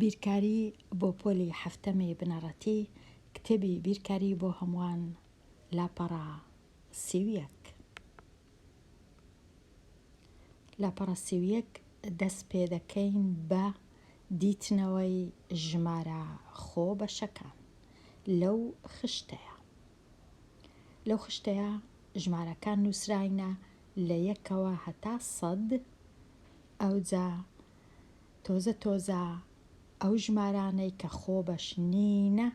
بیرکاری بۆ پۆلی هەفتەمی بنەڕەتی کتێبی بیرکاری بۆ هەمووان لاپەڕە 31. لاپەڕە 31 دەست پێ دەکەین بە دیتنەوەی ژمارە خۆبەشەکان لەو خشتەیە ژمارەکان نووسراینە لە 1ەوە هەتا 100. ئەوجا تۆزە ئەو ژمارانەی کە خۆبەش نینە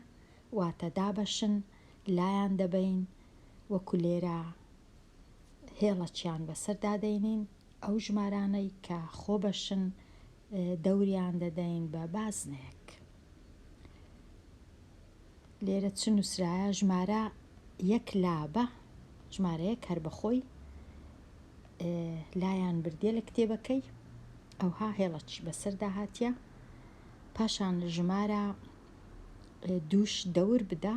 واتە دابەشن لایان دەبین وەکو لێرە هێڵەچیان بەسەردادەینین. ئەو ژمارانەی کە خۆبەشن دەوریان دەدەین بە بازنێک. لێرە چ نووسرایە؟ ژمارە 1 لابە، ژمارەیەک هەر بەخۆی لایان بردێ لە کتێبەکەی، ئەوها هێڵەچی بەسەردا هاتیە. پاشان ژمارە 2 دەور بدە،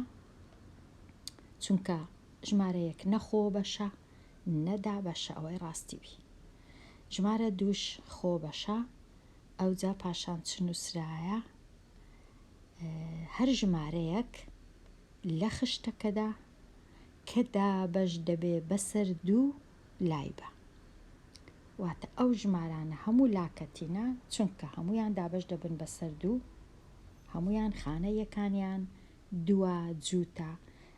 چونکە ژمارەیەک نەخۆ بەشە نەدا بەشە، ئەوەی ڕاستی بی. ژمارە 2 خۆ بەشە، ئەوجا پاشان چ نووسرایە؟ هەر ژمارەیەک لە خشتەکەدا کە دابەش دەبێ بەسەر 2 لای بە. واتە ئەو ژمارانە هەموو لاکەتینە، چونکە هەمویان دابەش دەبن بەسەر 2، هەمویان خانە یەکانیان 2 جووتە،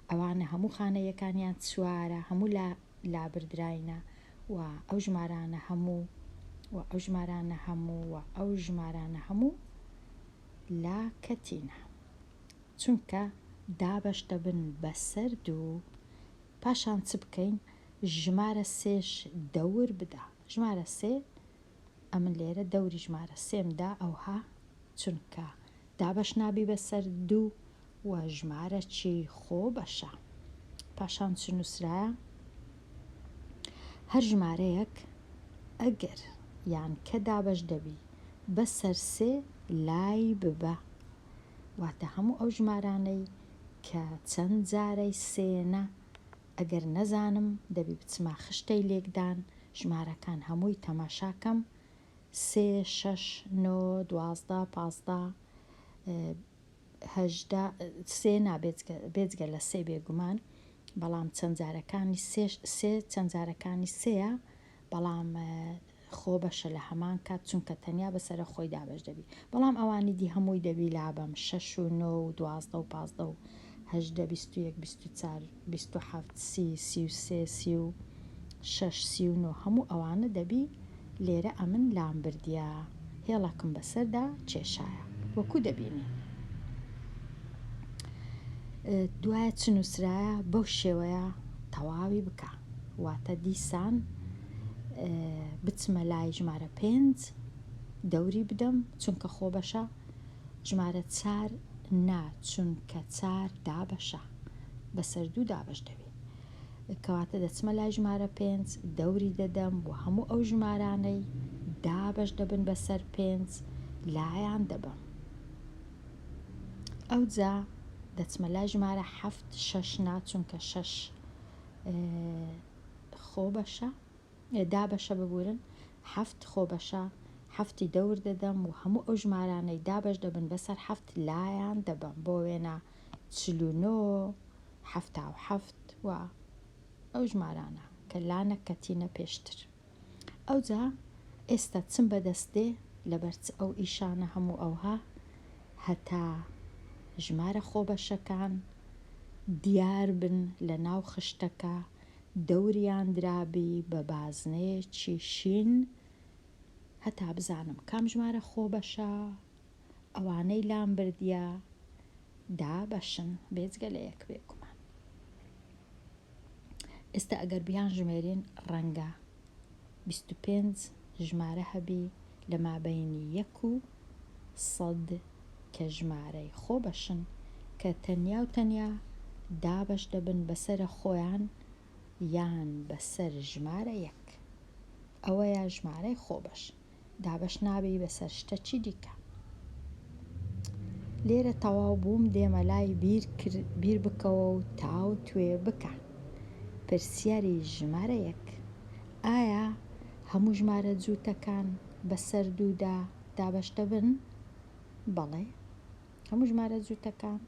ئەوانە هەموو خانە یەکانیان 4، هەموو لابردراینە و ئەو ژمارانە هەموو لاکەتینە، چونکە دابەش دەبن بەسەر 2. پاشان چ بکەین؟ ژمارە 3ش دەور بدە. ژمارە 3 ئەمن لێرە دەوری ژمارە 3مدا، ئەوها چونکە دابەش نابی بەسەر 2 و ژمارە چی خۆ بەشە. پاشان چ نووسرایە؟ هەر ژمارەیەک ئەگەر یان کە دابەش دەبی بەسەر 3 لای ببە. واتە هەموو ئەو ژمارانەی کە چەند جارەی 3نە، ئەگەر نەزانم دەبی بچمە خشتەی لێکدان، ژمارەکان هەمووی تەماشاکەم 3 6 9 12 15 18 3 بێجگە لە 3 بێگومان، بەڵام چەند جارەکانی 3 چەند جارەکانی 3ە، بەڵام خۆ بەشە لە هەمان کات، چونکە تەنیا بەسەرە خۆی دابەش دەبی. بەڵام ئەوانی دی هەمووی دەبی لابەم 6 و 9 و 12 و 15 و 18 21 24 27 30 33 36 39 هەموو ئەوانە دەبی لێرە ئەمن لام بردیە، هێڵەکم بەسەردا کێشایە وەکو دەبینی. دوایە چ نووسرایە؟ بەو شێوەیە تەواوی بکە. واتە دیسان بچمە لای ژمارە 5 دەوری بدەم، چونکە خۆ بەشە. ژمارە 4 نا، چونکە 4 دابەشە بەسەر 2 دابەش دەبێت، کەواتە دەچمە لای ژمارە 5 دەوری دەدەم و هەموو ئەو ژمارانەی دابەش دەبن بەسەر 5 لایان دەبم. ئەوجا دەچمە لای ژمارە 7 6 نا، چونکە 6 خۆ بەشە دابەشە، ببورن 7 خۆ بەشە، 7 دەور دەدەم و هەموو ئەو ژمارانەی دابەش دەبن بەسەر 7 لایان دەبم، بۆ وێنە 49 77 و ئەو ژمارانە کە لانەکەتینە پێشتر. ئەوجا ئێستا چم بەدەستێ لەبەرچ ئەو ئیشانە هەموو ئەوها هەتا ژمارە خۆبەشەکان دیار بن لە ناو خشتەکە، دەوریان درابی بە بازنەیەکی شین، هەتا بزانم کام ژمارە خۆبەشە، ئەوانەی لام بردیە دابەشن بێجگە لە 1 بێگومان. ئێستا ئەگەر بیان ژمێرین ڕەنگە 25 ژمارە هەبی لە مابەینی 1 و 100 کە ژمارەی خۆبەشن، کە تەنیا و تەنیا دابەش دەبن بەسەرە خۆیان یان بەسەر ژمارە 1. ئەوەیە ژمارەی خۆبەش، دابەش نابی بەسەر شتەکی دیکە. لێرە تەواو بووم، دێمە لای بیر بکەوە و تاو توێ بکە. پرسیاری ژمارە 1: ئایا هەموو ژمارە جووتەکان بەسەر 2دا دابەش دەبن؟ بەڵێ هەموو ژمارە جووتەکان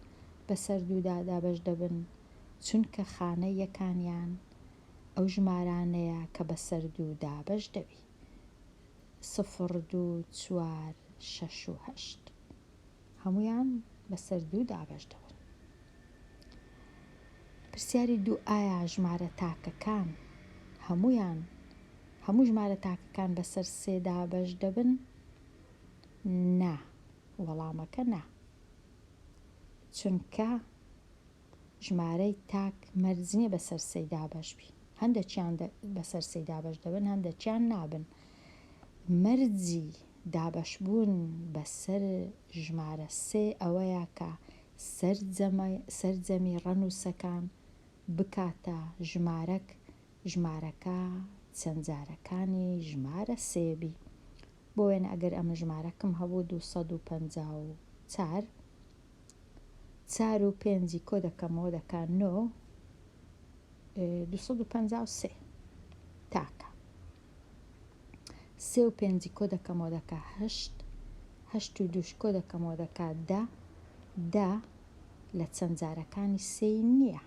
بەسەر دوودا دابەش دەبن چونکە خانە یەکانیان ئەو ژمارانەیە کە بەسەر دوو دابەش دەبی 0 2 4 6 و 8 هەمویان بەسەر دوو دابەش دەبن. پرسیاری دوو ئایا ژمارە تاکەکان هەموو ژمارە تاکەکان بەسەر سێ دابەش دەبن؟ نا، وەڵامەکە نا، چونکە ژمارەی تاک مەرج نییە بەسەر سێ دابەش بی. هەندێکیان بەسەر سێ دابەش دەبن، هەندێکیان نابن. مەرجی دابەشبوون بەسەر ژمارە سێ ئەوەیە کە سەرجەمی ڕەنووسەکان بکاتە ژمارەکە چەندجارەکانی ژمارە سێبی. بۆ وێنە ئەگەر ئەمە ژمارەکەم هەبوو 254 4 و 5 کۆ دەکەمەوە دەکات 9 253 تاکە. 3 و 5 کۆ دەکەمەوە دەکات 8 8 و 2 کۆ دەکەمەوە دەکات 10 لە چەندجارەکانی سێ نییە،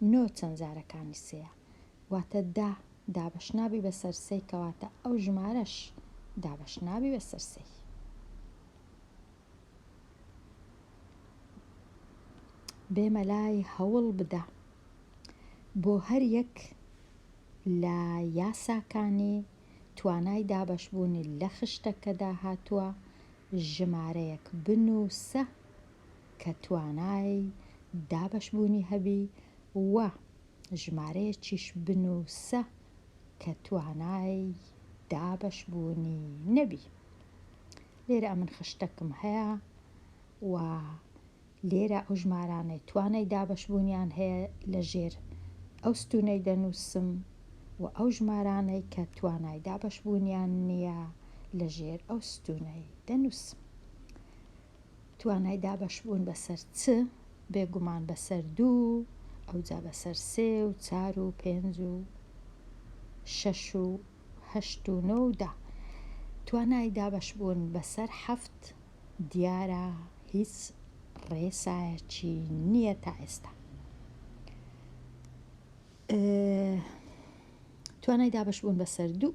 9 چەندجارەکانی سێە، واتە 10 دابەش نابی بەسەر سێ کەواتە ئەو ژمارەش دابەش نابی بەسەر سێ. بێمە لای هەوڵ بدە بۆ هەر یەک لە یاساکانی توانای دابەشبوونی لە خشتەکەدا هاتووە ژمارەیەک بنووسە کە توانای دابەشبوونی هەبی و ژمارەیەکیش بنووسە کە توانای دابەشبوونی نەبی. لێرە ئەمن خشتەکەم هەیە و لێرە ئەو ژمارانەی توانای دابەشبوونیان هەیە لە ژێر ئەو ستونەی دەنووسم و ئەو ژمارانەی کە توانای دابەشبوونیان نییە لە ژێر ئەو ستونەی دەنووسم. توانای دابەشبوون بەسەر چ؟ بێگومان بەسەر 2 ئەوجا بەسەر 3 و 4 و 5 و 6 و 8 و 9 و 10. توانای دابەشبوون بەسەر 7 دیارە هیچ ڕێسایەکی نییە تا ئێستا. توانای دابەشبوون بەسەر 2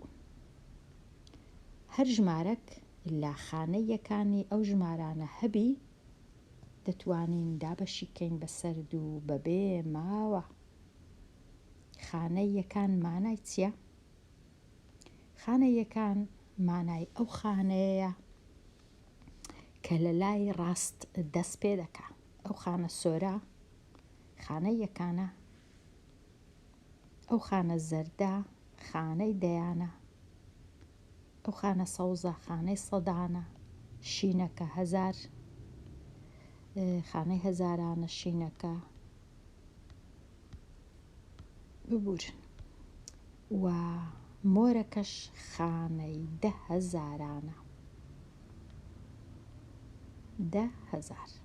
هەر ژمارەک لە خانەی یەکانی ئەو ژمارانە هەبی دەتوانین دابەشی کەین بەسەر 2 بەبێ ماوە. خانەی یەکان مانای چییە؟ خانەی یەکان مانای ئەو خانەیە کە لە لای ڕاست دەست پێ دەکا. ئەو خانە سۆرە خانەی یەکانە، ئەو خانە زەردە خانەی دەیانە، ئەو خانە سەوزە خانەی سەدانە، شینەکە 1000 خانەی هەزارانە، شینەکە ببورن و مۆرەکەش خانەی 10,000 10,000.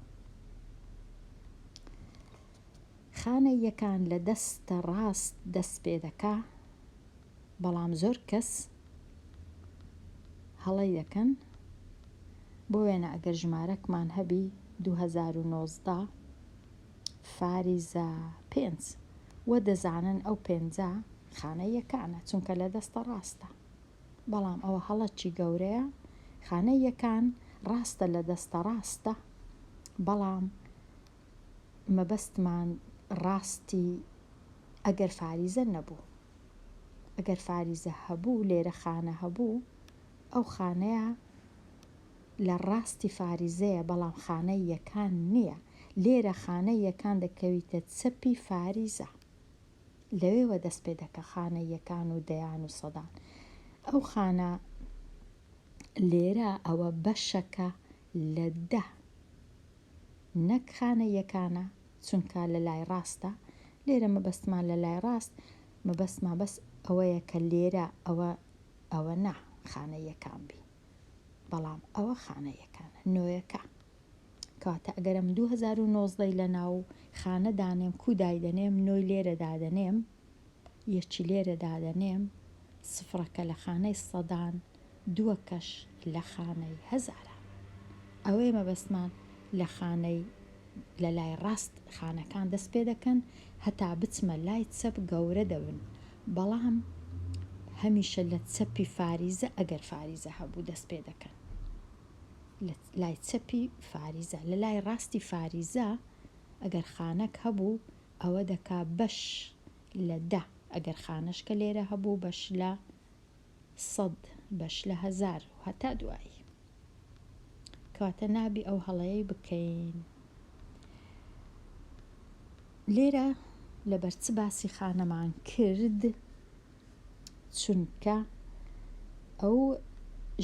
خانەی یەکان لە دەستە ڕاست دەست پێ دەکا، بەڵام زۆر کەس هەڵەی دەکەن. بۆ وێنە ئەگەر ژمارەکمان هەبی 2019 فاریزە 5 وە دەزانن ئەو 5 خانەی یەکانە چونکە لە دەستە ڕاستە. بەڵام ئەوە هەڵەکی گەورەیە. خانەی یەکان ڕاستە لە دەستە ڕاستە، بەڵام مەبەستمان ڕاستی ئەگەر فاریزە نەبوو. ئەگەر فاریزە هەبوو، لێرە خانە هەبوو، ئەو خانەیە لە ڕاستی فاریزەیە، بەڵام خانەی یەکان نییە. لێرە خانەی یەکان دەکەویتە چەپی فاریزە، لەوێوە دەست پێ دەکە خانەی یەکان و دەیان و سەدان. ئەو خانە لێرە ئەوە بەشەکە لە 10 نەک خانە یەکانە چونکە لە لای ڕاستە. لێرە مەبەستمان لە لای ڕاست، مەبەستمان بەس ئەوەیە کە لێرە ئەوە نا خانە یەکان بی، بەڵام ئەوە خانە یەکانە نۆیەکە. کەواتە ئەگەرم 2019 لە ناو خانە دانێم، کو دایدەنێم، نۆی لێرە دادەنێم، یەکی لێرە دادەنێم، سفرەکە لە خانەی سەدان، دووەکەش لە خانەی هەزارە. ئەوەی مەبەستمان لە خانەی لە لای ڕاست خانەکان دەست پێ دەکەن هەتا بچمە لای چەپ گەورە دەبن، بەڵام هەمیشە لە چەپی فاریزە ئەگەر فاریزە هەبوو دەست پێ دەکەن، لای چەپی فاریزە. لە لای ڕاستی فاریزە ئەگەر خانەک هەبوو ئەوە دەکا بەش لە 10، ئەگەر خانەشکە لێرە هەبوو بەش لە 100، بەش لە 1000 و هەتا دوایی، کەواتە نابی ئەو هەڵەیەی بکەین. لێرە لەبەر چ باسی خانەمان کرد؟ چونکە ئەو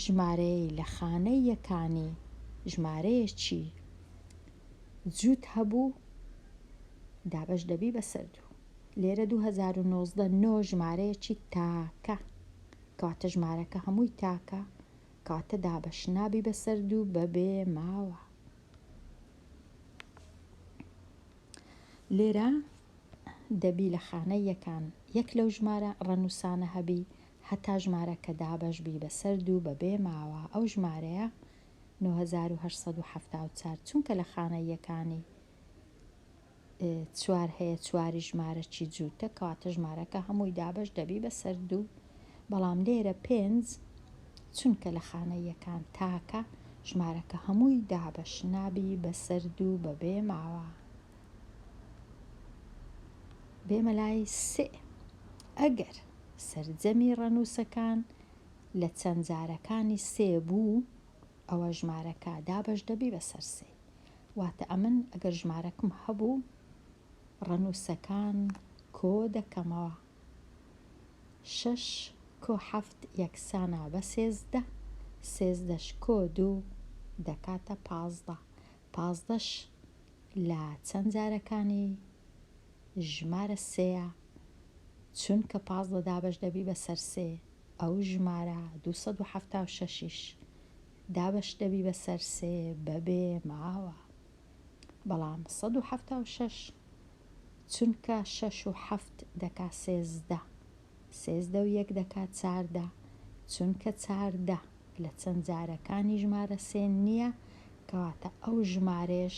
ژمارەیە لە خانەی یەکانی ژمارەیەکی جووت هەبوو دابەش دەبی بەسەر 2. لێرە 2019 ژمارەیەکی تاکە، کەواتە ژمارەکە هەمووی تاکە، کەواتە دابەش نابی بەسەر 2 بەبێ ماوە. لێرە دەبی لە خانەی یەکان یەک لەو ژمارە ڕەنووسانە هەبی هەتا ژمارەکە دابەش بی بەسەر 2 بەبێ ماوە. ئەو ژمارەیە 9874 چونکە لە خانەی یەکانی 4 هەیە، 4 ژمارەی جووتە، کەواتە ژمارەکە هەمووی دابەش دەبی بەسەر 2. بەڵام لێرە 5 چونکە لە خانەی یەکان تاکە ژمارەکە هەمووی دابەش نابی بەسەر 2 بەبێ ماوە. بێمە لای 3. ئەگەر سەرجەمی ڕەنووسەکان لە چەند جارەکانی 3 بوو ئەوە ژمارەکە دابەش دەبی بەسەر 3. واتە ئەمن ئەگەر ژمارەکەم هەبوو ڕەنووسەکان کۆ دەکەمەوە. 6 کۆ 7 یەکسانە بە 13، 13ش کۆ 2 دەکاتە 15. 15ش لە چەند جارەکانی ژمارە 3ە، چونکە 15 دابەش دەبی بەسەر 3 ئەو ژمارە 276ش دابەش دەبی بەسەر 3 بەبێ ماوە. بەڵام 176 چونکە 6 و 7 دەکا 13، 13 و 1 دەکات 14، چونکە 14 لە چەند جارەکانی ژمارە 3 نییە، کەواتە ئەو ژمارەش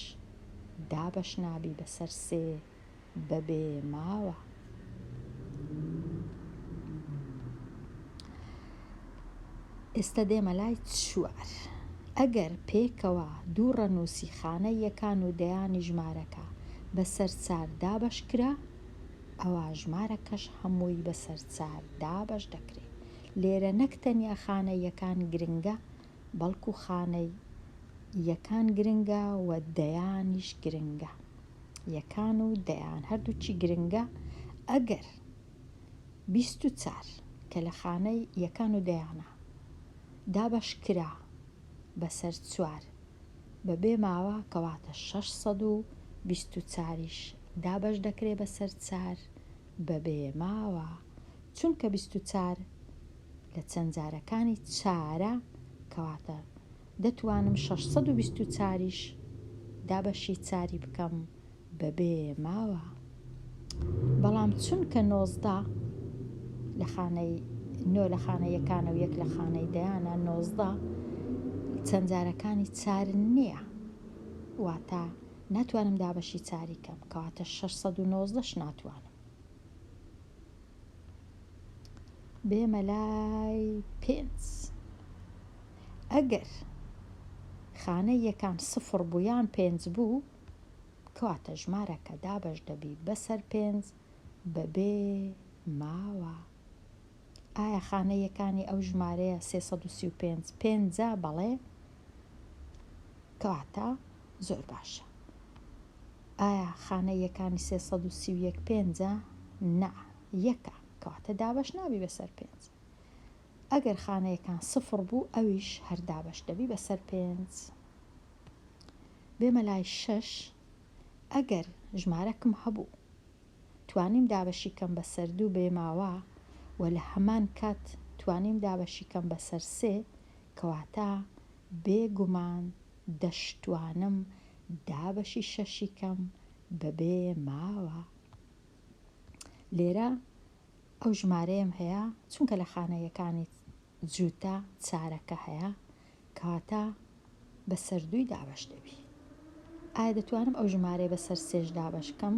دابەش نابی بەسەر 3 بەبێ ماوە. ئێستا دێمە لای 4. ئەگەر پێکەوە 2 ڕەنووسی خانە یەکان و دەیانی ژمارەکە بەسەر 4 دابەش کرا ئەوە ژمارەکەش هەمووی بەسەر 4 دابەش دەکرێت. لێرە نەک تەنیا خانە یەکان گرنگە، بەڵکو خانەی یەکان گرنگە و دەیانیش گرنگە. یەکان و دەیان هەردووچی گرنگە. ئەگەر 24 کە لە خانەی یەکان و دەیانە دابەش کرا بەسەر 4 بەبێ ماوە، کەواتە 624ش دابەش دەکرێت بەسەر 4 بەبێ ماوە. چونکە 24 لە چەند جارەکانی 4ە، کەواتە دەتوانم 624ش دابەشی 4 بکەم بەبێ ماوە. بەڵام چونکە 19 لە خانەی 9 لە خانە یەکانە و 1 لە خانەی دەیانە، 19 چەند جارەکانی 4 نییە، واتە ناتوانم دابەشی 4 کەم، کەواتە 619ش ناتوانم. بێمە لای 5. ئەگەر خانە یەکان 0 بوو یان 5 بوو، کەواتە ژمارەکە دابەش دەبی بەسەر 5 بەبێ ماوە. ئایا خانە یەکانی ئەو ژمارەیە 335 5 بەڵێ، کەواتە زۆر باشە. ئایا خانە یەکانی 331 5 نا یەکە، کەواتە دابەش نابی بەسەر 5. ئەگەر خانە یەکان 0 بوو ئەویش هەر دابەش دەبی بەسەر 5. بێمە لای 6. ئەگەر ژمارەکەم هەبوو توانیم دابەشی کەم بەسەر 2 بێ ماوە و لە هەمان کات توانیم دابەشی کەم بەسەر 3، کەواتە بێگومان دەشتوانم دابەشی 6 کەم بەبێ ماوە. لێرە ئەو ژمارەیەم هەیە، چونکە لە خانەیەکانی جووتە 4ەکە هەیە، کەواتە بەسەر 2 دابش دەبی. ئایا دەتوانم ئەو ژمارەی بەسەر 3 دابش بکەم؟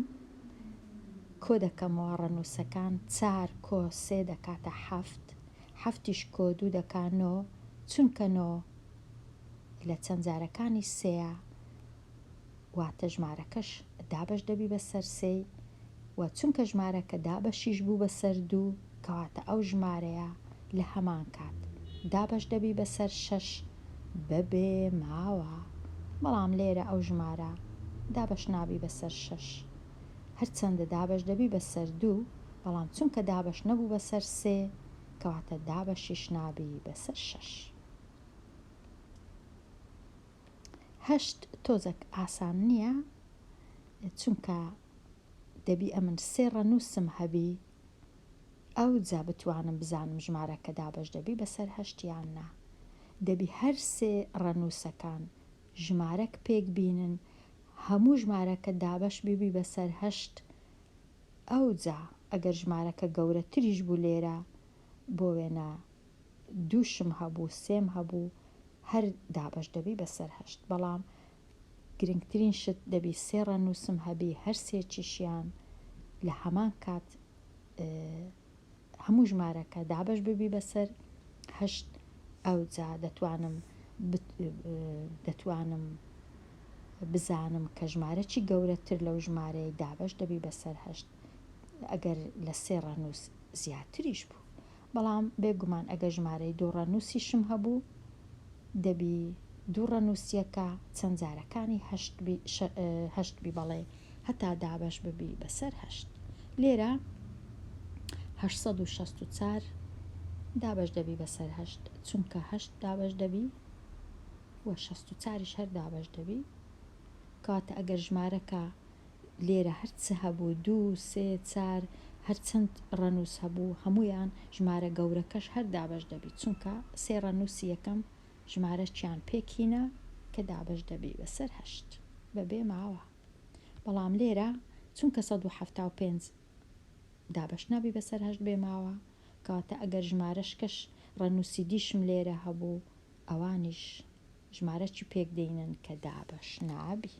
کۆ دەکەمەوە ڕەنووسەکان 4 کۆ 3 دەکاتە 7 7 کۆ 2 دەکا 9 چونکە 9 لە چەند جارەکانی 3 واتە ژمارەکەش دابش دەبی بەسەر 3 و چونکە ژمارەکە دابەشیش بوو بەسەر 2 کەواتە ئەو ژمارەیە لە هەمان کات دابش دەبی بەسەر 6 بەبێ ماوە. بەڵام لێرە ئەو ژمارە دابش نابی بەسەر 6 هەرچەندە دابش دەبی بەسەر 2 بەڵام چونکە دابش نەبوو بەسەر 3 کەواتە دابشیش نابی بەسەر 6. 8 تۆزێک ئاسان نییە چونکە دەبی ئەمن 3 ڕەنووسم هەبی ئەو جا بتوانم بزانم ژمارەکە دابش دەبی بەسەر 8 یان نا. دەبی هەر 3 ڕەنووسەکان ژمارەک پێک بینن هەموو ژمارەکە دابش بیبی بەسەر 8 ئەو جا ئەگەر ژمارەکە گەورەتریش بوو لێرە بۆ وێنە 2شم هەبوو 3 هەبوو هەر دابش دەبی بەسەر 8 بەڵام گرنگترین شت دەبی 3 ڕەنووسم هەبی هەر سێکیشیان لە هەمان کات هەموو ژمارەکە دابش ببی بەسەر 8 ئەو جا دەتوانم بزانم کە ژمارە چی گەورەتر لەو ژمارەی دابش دەبی بەسەر 8 ئەگەر لە 3 ڕەنووس زیاتریش بوو. بەڵام بێگومان ئەگە ژمارەی 2 ڕەنووسیشم هەبوو دەبی 2 ڕەنووسیەکە چەند جارەکانی 8 بی بەڵێ هەتا دابش ببی بەسەر 8. لێرە 864 دابش دەبی بەسەر 8 چونکە 8 دابش دەبی و 64ش هەر دابش دەبی کاتە ئەگەر ژمارەکە لێرە هەرچە هەبوو 2 3 4 هەرچەند ڕەنووس هەبوو هەمویان ژمارە گەورەکەش هەر دابش دەبی چونکە 3 ڕەنووسی یەکەم ژمارە چیان پێکینە کە دابش دەبی بەسەر 8 بەبێ ماوە. بەڵام لێرە چونکە 175 دابش نابی بەسەر 8 بێ ماوە کاتە ئەگەر ژمارەشکەش ڕەنووسی دیشم لێرە هەبوو ئەوانیش ژمارەی پێک دێنن کە دابش نابی.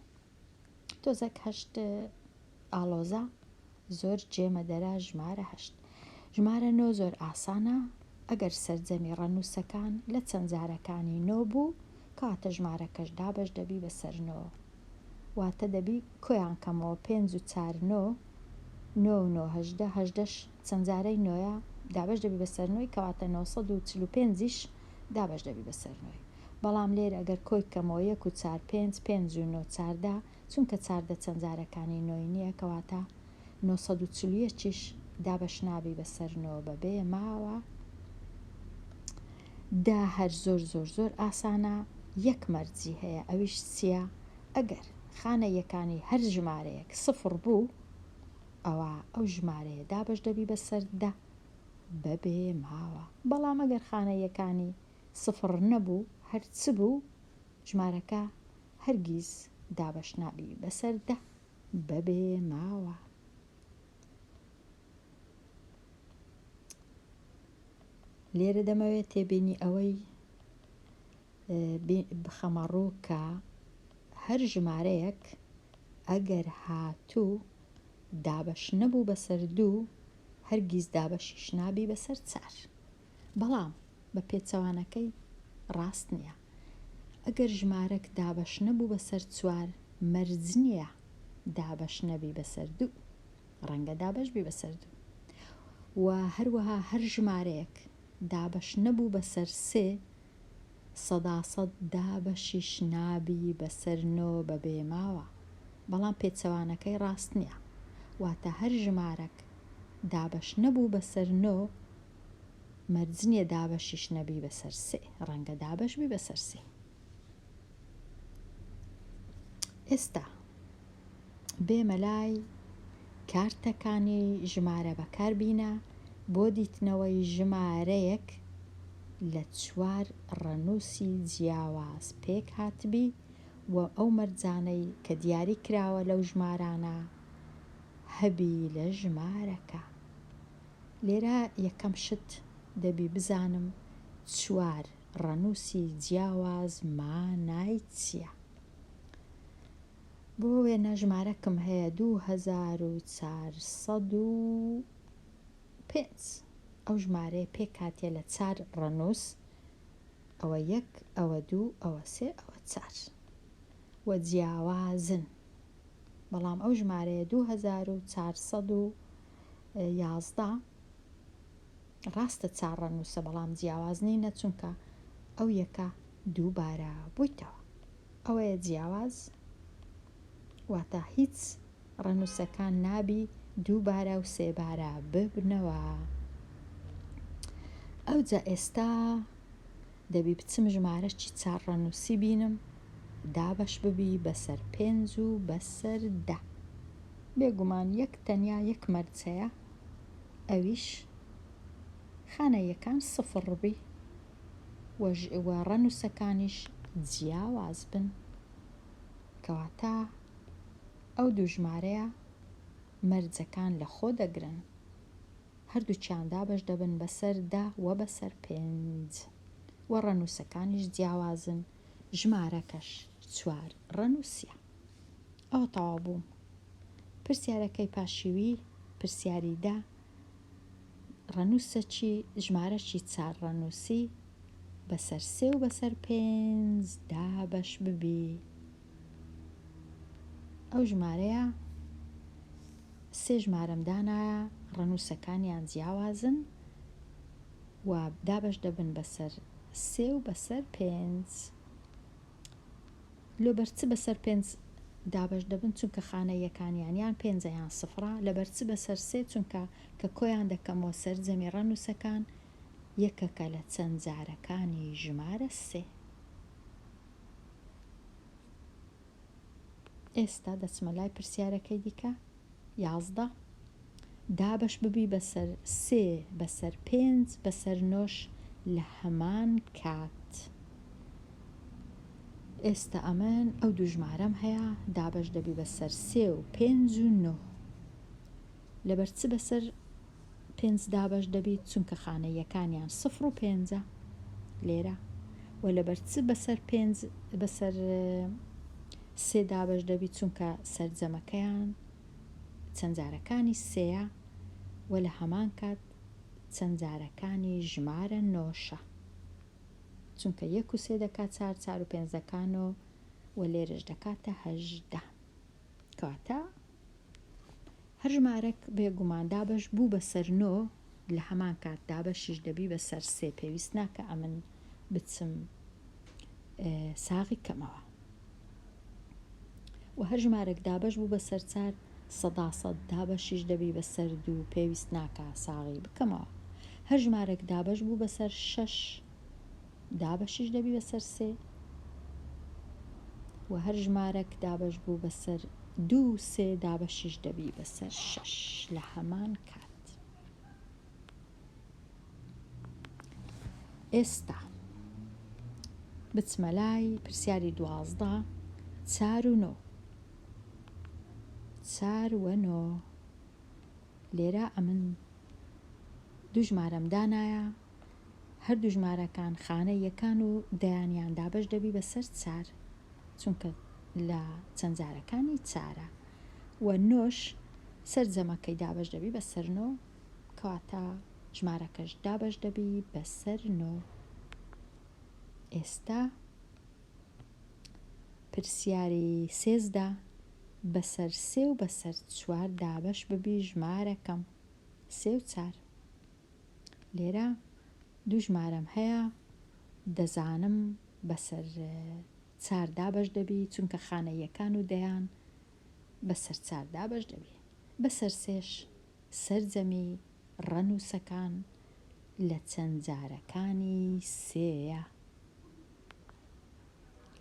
تۆزێک 8 ئالۆزە زۆر جێمە دەرا ژمارە 8 ژمارە 9 زۆر ئاسانە ئەگەر سەرجەمی ڕەنووسەکان لە چەند جارەکانی 9 بوو کاتە ژمارەکەش دابش دەبی بەسەر 9 واتە دەبی کۆیان کەمەوە 5 و 4 9 9 هەژدەش چەند جارەی 9 دابش دەبی بەسەر 9 کەواتە 945ش دابش دەبی بەسەر 9. بەڵام لێرە ئەگەر کۆی کەمەوە 1 و 4 5 5 و 9 چاردە چونکە چاردە چەند جارەکانی 9 نییە کەواتە 940ش دابش نابی بەسەر 9 بەبێ ماوە. دا هەر زۆر زۆر زۆر ئاسانە یەک مەرجی هەیە ئەویش چییە؟ ئەگەر خانە یەکانی هەر ژمارەیەک سفر بوو ئەوە ئەو ژمارەیە دابش دەبی بەسەر 10 بەبێ ماوە. بەڵام ئەگەر خانە یەکانی سفر نەبوو هەرچ بوو ژمارەکە هەرگیز دابش نابی بەسەر 10 بەبێ ماوە. لێرە دەمەوێت تێبینی ئەوەی بخەمە ڕوو کە هەر ژمارەیەک ئەگەر هاتوو دابش نەبوو بەسەر 2 هەرگیز دابشیش نابی بەسەر 4 بەڵام بە پێچەوانەکەی ڕاست نییە. ئەگەر ژمارەك دابش نەبوو بەسەر 4 مەرج نییە دابش نەبی بەسەر 2 ڕەنگە دابش بی بەسەر 2 و هەروەها هەر ژمارەیەک دابش نەبوو بەسەر 3 100% دابشیش نابی بەسەر 9 بەبێ ماوە. بەڵام پێچەوانەکەی ڕاست نییە واتە هەر ژمارەك دابش نەبوو بەسەر 9 مەرج نییە دابشیش نەبی بەسەر 3 ڕەنگە دابش بی بەسەر 3. ئێستا بێمە لای کارتەکانی ژمارە بەکاربینە بۆ دیتنەوەی ژمارەیەک لە 4 ڕەنووسی جیاواز پێک هاتبی و ئەو مەرجانەی کە دیاری کراوە لەو ژمارانە هەبی لە ژمارەکە. لێرە یەکەم شت دەبی بزانم 4 ڕەنووسی جیاواز مانای چییە؟ بۆ وێنە ژمارەکەم هەیە 2405. ئەو ژمارەیە پێ کاتێ لە 4 ڕەنووس، ئەوە 1 ئەوە 2 ئەوە 3 ئەوە 4 وە جیاوازن. بەڵام ئەو ژمارەیە 2411 ڕاستە 4 ڕەنووسە، بەڵام جیاوازنی نەچونکە ئەو یەکە دووبارە بوویتەوە. ئەوەیە جیاواز، واتە هیچ ڕەنووسەکان نابی دووبارە و سێبارە ببنەوە. ئەوجا ئێستا دەبی بچم ژمارەشی 4 ڕەنووسی بینم، دابەش ببی بەسەر 5 و بەسەر 10. بێگومان یەک تەنیا یەک مەرجەیە، ئەویش خانەیەکان سفر بی و ڕەنووسەکانیش جیاواز بن، کەواتە ئەو دوو ژمارەیە مەرجەکان لە خۆ دەگرن، هەردووچیان دابەش دەبن بەسەر 10 و بەسەر 5 و ڕەنووسەکانیش جیاوازن، ژمارەکەش 4 ڕەنووسیە. ئەوە تەواو بووم. پرسیارەکەی پاشیوی پرسیاری دا ڕەنووسەکی ژمارەکی 4 ڕەنووسی بەسەر 3 و بەسەر 5 دابەش ببی. ئەو ژمارەیە 3 ژمارەم دانایە، ڕەنووسەکانیان جیاوازن و دابەش دەبن بەسەر 3 و بەسەر 5. لەبەرچ بەسەر 5 دابەش دەبن چونکە خانە یەکانیان 5 یان سفرە، لەبەرچ بەسەر 3 چونکە کە کۆیان دەکەمەوە سەرجەمی ڕەنووسەکان یەکەکە لە چەند جارەکانی ژمارە 3. ئێستا دەچمە لای پرسیارەکەی دیکە 11. دابەش ببی بەسەر 3 بەسەر 5 بەسەر 9 لە هەمان کات. ئێستا ئەمن ئەو دوو ژمارەم هەیە، دابەش دەبی بەسەر 3 و 5 و 9. لەبەرچ بەسەر 5 دابەش دەبیت چونکە خانەیەکانیان 0 و 5 لێرە، و لەبەرچ بەسەر 5 بەسەر 3 دابەش دەبیت چونکە سەرجەمەکەیان چەند جارەکانی 3 و لە هەمان کات چەند جارەکانی ژمارە 9 چونکە 1 و 3 دەکات 4 4 و 5 دەکانەوە و لێرەش دەکاتە 18. کەواتە هەر ژمارەك بێگومان دابەش بوو بەسەر 9 لە هەمان کات دابەشیش دەبی بەسەر 3. پێویست ناکە ئەمن بچم ساغی کەمەوە. و هەر ژمارەك دابەش بوو بەسەر 4 100% دابەشیش دەبی بەسەر 2. پێویست ناکە ساغی بکەمەوە. هەر ژمارەك دابەش بوو بەسەر 6 دابەشیش دەبی بەسەر 3 و هەر ژمارەك دابەش بوو بەسەر 2 و 3 دابەشیش دەبی بەسەر 6 لە هەمان کات. ئێستا بچمە لای پرسیاری 12 4 و 9. 4 و 9 لێرە ئەمن دوو ژمارەم دانایە، هەردوو ژمارەکان خانە یەکان و دەیانیان دابەش دەبی بەسەر 4 چونکە لە چەند جارەکانی 4 و 9 سەرجەمەکەی دابەش دەبی بەسەر 9، کەواتە ژمارەکەش دابەش دەبی بەسەر 9. ئێستا پرسیاری 13 بەسەر 3 و بەسەر 4 دابەش ببی ژمارەکەم 3 و 4. لێرە دوو ژمارەم هەیە، دەزانم بەسەر 4 دابەش دەبی چونکە خانە یەکان و دەیان بەسەر 4 دابەش دەبی. بەسەر 3ش سەرجەمی ڕەنووسەکان لە چەند جارەکانی 3.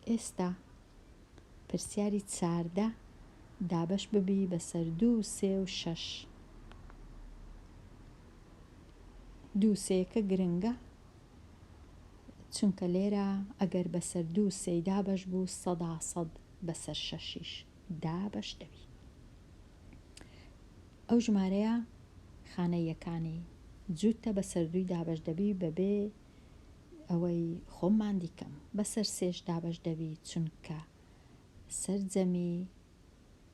ئێستا پرسیاری 14 دابەش ببی بەسەر 2 و 3 و 6. 2 و 3 گرنگە چونکە لێرە ئەگەر بەسەر 2 و 3 دابەش بوو 100% بەسەر 6ش دابەش دەبی. ئەو ئەوەی خۆممان دیکەم بەسەر سێش دابەش دەبی چونکە سەرجەمی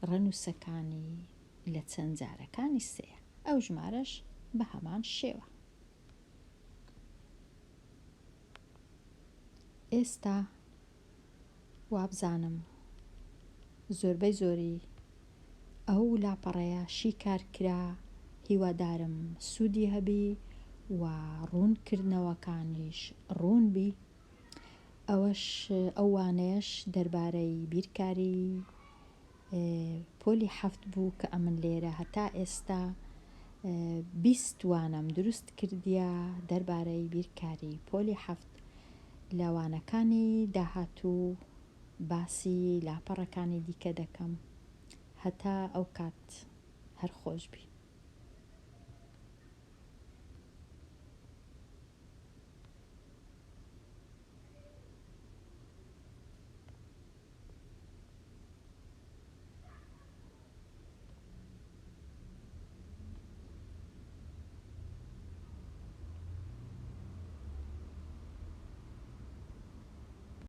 ڕەنووسەکانی لە چەند جارەکانی سەیە ئەو ژمارەش بە هەمان شێوە. ئێستا وابزانم زۆربەی زۆری ئەو لاپەڕەیە شی کارکرا، هیوادارم سوودی هەبی و ڕوونکردنەوەکانیش ڕوونبی. ئەوانەیەش دەربارەی بیرکاری پۆلی 7 بوو کە ئەمن لێرە هەتا ئێستا 20 وانەم دروست کردیە دەربارەی بیرکاری پۆلی 7. لەوانەکانی داهاتوو باسی لاپەڕەکانی دیکە دەکەم هەتا ئەو کات هەر خۆش بی.